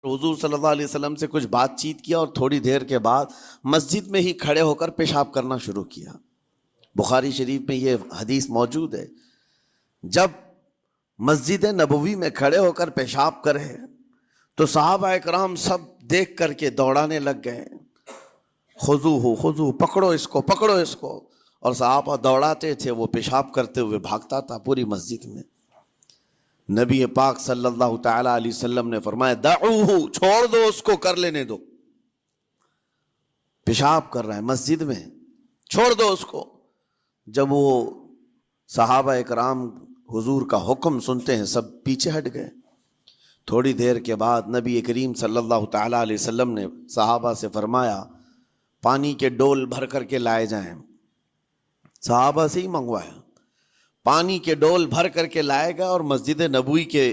حضور صلی اللہ علیہ وسلم سے کچھ بات چیت کیا اور تھوڑی دیر کے بعد مسجد میں ہی کھڑے ہو کر پیشاب کرنا شروع کیا۔ بخاری شریف میں یہ حدیث موجود ہے، جب مسجد نبوی میں کھڑے ہو کر پیشاب کرے تو صحابہ اکرام سب دیکھ کر کے دوڑانے لگ گئے، خذوہ خذوہ، پکڑو اس کو پکڑو اس کو، اور صحابہ دوڑاتے تھے، وہ پیشاب کرتے ہوئے بھاگتا تھا پوری مسجد میں۔ نبی پاک صلی اللہ تعالی علیہ وسلم نے فرمایا دعوہ، چھوڑ دو اس کو، کر لینے دو، پیشاب کر رہا ہے مسجد میں، چھوڑ دو اس کو۔ جب وہ صحابہ اکرام حضور کا حکم سنتے ہیں سب پیچھے ہٹ گئے۔ تھوڑی دیر کے بعد نبی کریم صلی اللہ تعالی علیہ وسلم نے صحابہ سے فرمایا پانی کے ڈول بھر کر کے لائے جائیں۔ صحابہ سے ہی منگوایا، پانی کے ڈول بھر کر کے لائے گئے اور مسجد نبوی کے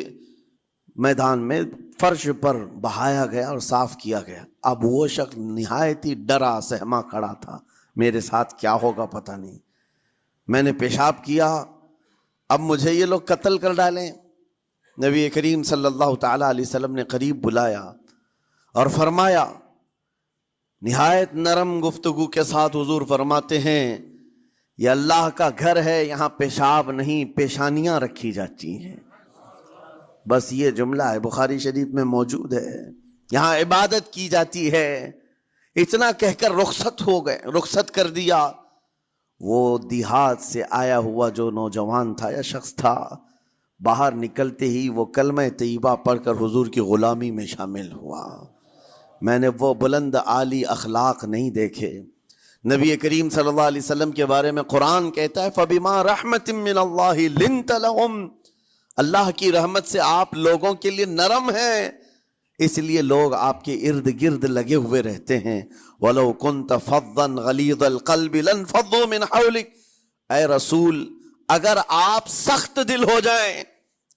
میدان میں فرش پر بہایا گیا اور صاف کیا گیا۔ اب وہ شخص نہایت ہی ڈرا سہما کھڑا تھا، میرے ساتھ کیا ہوگا پتہ نہیں، میں نے پیشاب کیا، اب مجھے یہ لوگ قتل کر ڈالیں۔ نبی کریم صلی اللہ تعالی علیہ وسلم نے قریب بلایا اور فرمایا، نہایت نرم گفتگو کے ساتھ حضور فرماتے ہیں یہ اللہ کا گھر ہے، یہاں پیشاب نہیں پیشانیاں رکھی جاتی ہیں۔ بس یہ جملہ ہے، بخاری شریف میں موجود ہے، یہاں عبادت کی جاتی ہے۔ اتنا کہہ کر رخصت ہو گئے، رخصت کر دیا۔ وہ دیہات سے آیا ہوا جو نوجوان تھا یا شخص تھا، باہر نکلتے ہی وہ کلمہ طیبہ پڑھ کر حضور کی غلامی میں شامل ہوا۔ میں نے وہ بلند عالی اخلاق نہیں دیکھے۔ نبی کریم صلی اللہ علیہ وسلم کے بارے میں قرآن کہتا ہے فَبِمَا رَحْمَةٍ مِّنَ اللَّهِ لِنْتَ لَهُمْ، اللہ کی رحمت سے آپ لوگوں کے لیے نرم ہیں، اس لیے لوگ آپ کے ارد گرد لگے ہوئے رہتے ہیں۔ وَلَوْ كُنْتَ فَظًّا غَلِيظَ الْقَلْبِ لَانْفَضُّوا مِنْ حَوْلِكَ، اے رسول اگر آپ سخت دل ہو جائیں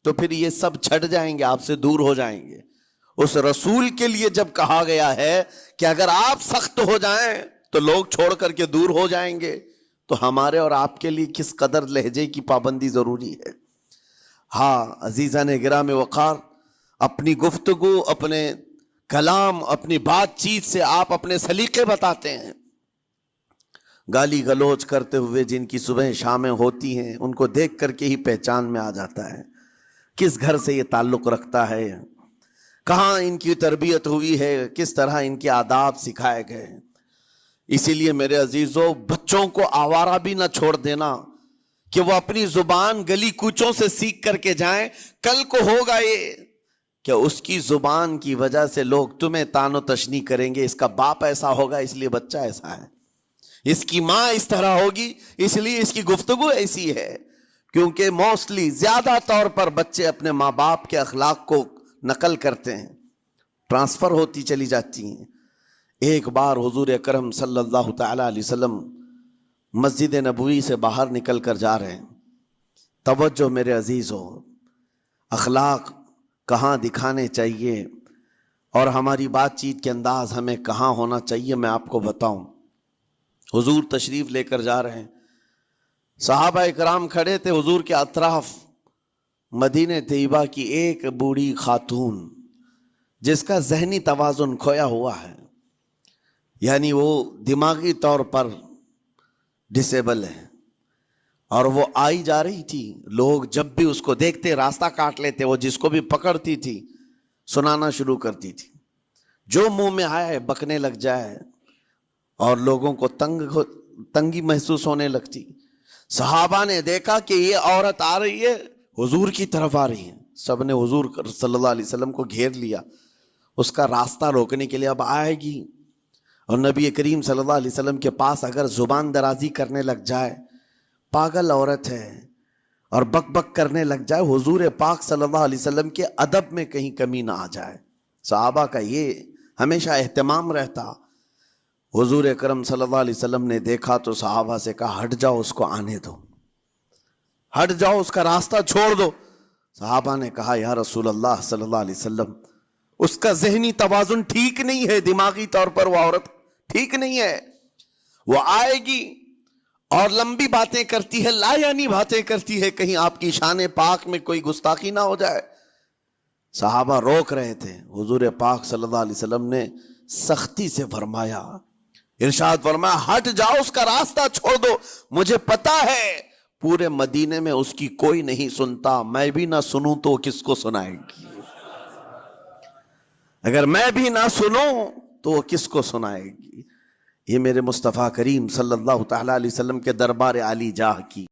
تو پھر یہ سب چھٹ جائیں گے، آپ سے دور ہو جائیں گے۔ اس رسول کے لیے جب کہا گیا ہے کہ اگر آپ سخت ہو جائیں تو لوگ چھوڑ کر کے دور ہو جائیں گے، تو ہمارے اور آپ کے لیے کس قدر لہجے کی پابندی ضروری ہے۔ ہاں عزیزان گرام وقار، اپنی گفتگو، اپنے کلام، اپنی بات چیت سے آپ اپنے سلیقے بتاتے ہیں۔ گالی گلوچ کرتے ہوئے جن کی صبح شامیں ہوتی ہیں ان کو دیکھ کر کے ہی پہچان میں آ جاتا ہے کس گھر سے یہ تعلق رکھتا ہے، کہاں ان کی تربیت ہوئی ہے، کس طرح ان کے آداب سکھائے گئے۔ اسی لیے میرے عزیزو، بچوں کو آوارہ بھی نہ چھوڑ دینا کہ وہ اپنی زبان گلی کوچوں سے سیکھ کر کے جائیں، کل کو ہوگا یہ کہ اس کی زبان کی وجہ سے لوگ تمہیں تان و تشنیع کریں گے، اس کا باپ ایسا ہوگا اس لیے بچہ ایسا ہے، اس کی ماں اس طرح ہوگی اس لیے اس کی گفتگو ایسی ہے۔ کیونکہ موسٹلی زیادہ طور پر بچے اپنے ماں باپ کے اخلاق کو نقل کرتے ہیں، ٹرانسفر ہوتی چلی جاتی ہیں۔ ایک بار حضور اکرم صلی اللہ تعالی علیہ وسلم مسجد نبوی سے باہر نکل کر جا رہے ہیں۔ توجہ میرے عزیزو، اخلاق کہاں دکھانے چاہیے اور ہماری بات چیت کے انداز ہمیں کہاں ہونا چاہیے، میں آپ کو بتاؤں۔ حضور تشریف لے کر جا رہے ہیں، صحابہ اکرام کھڑے تھے حضور کے اطراف۔ مدینہ طیبہ کی ایک بوڑھی خاتون جس کا ذہنی توازن کھویا ہوا ہے، یعنی وہ دماغی طور پر ڈسیبل ہے، اور وہ آئی جا رہی تھی، لوگ جب بھی اس کو دیکھتے راستہ کاٹ لیتے، وہ جس کو بھی پکڑتی تھی سنانا شروع کرتی تھی، جو منہ میں آئے بکنے لگ جائے، اور لوگوں کو تنگی محسوس ہونے لگتی۔ صحابہ نے دیکھا کہ یہ عورت آ رہی ہے، حضور کی طرف آ رہی ہے، سب نے حضور صلی اللہ علیہ وسلم کو گھیر لیا، اس کا راستہ روکنے کے لیے اب آئے گی، اور نبی کریم صلی اللہ علیہ وسلم کے پاس اگر زبان درازی کرنے لگ جائے، پاگل عورت ہے، اور بک بک کرنے لگ جائے، حضور پاک صلی اللہ علیہ وسلم کے ادب میں کہیں کمی نہ آ جائے۔ صحابہ کا یہ ہمیشہ اہتمام رہتا۔ حضور اکرم صلی اللہ علیہ وسلم نے دیکھا تو صحابہ سے کہا ہٹ جاؤ، اس کو آنے دو، ہٹ جاؤ، اس کا راستہ چھوڑ دو۔ صحابہ نے کہا یا رسول اللہ صلی اللہ علیہ وسلم، اس کا ذہنی توازن ٹھیک نہیں ہے، دماغی طور پر وہ عورت ٹھیک نہیں ہے، وہ آئے گی اور لمبی باتیں کرتی ہے، لا یعنی باتیں کرتی ہے، کہیں آپ کی شان پاک میں کوئی گستاخی نہ ہو جائے۔ صحابہ روک رہے تھے، حضور پاک صلی اللہ علیہ وسلم نے سختی سے فرمایا، ارشاد فرمایا ہٹ جاؤ، اس کا راستہ چھوڑ دو، مجھے پتا ہے پورے مدینے میں اس کی کوئی نہیں سنتا، میں بھی نہ سنوں تو کس کو سنائے گی، اگر میں بھی نہ سنوں تو وہ کس کو سنائے گی۔ یہ میرے مصطفیٰ کریم صلی اللہ تعالی علیہ وسلم کے دربار عالی جاہ کی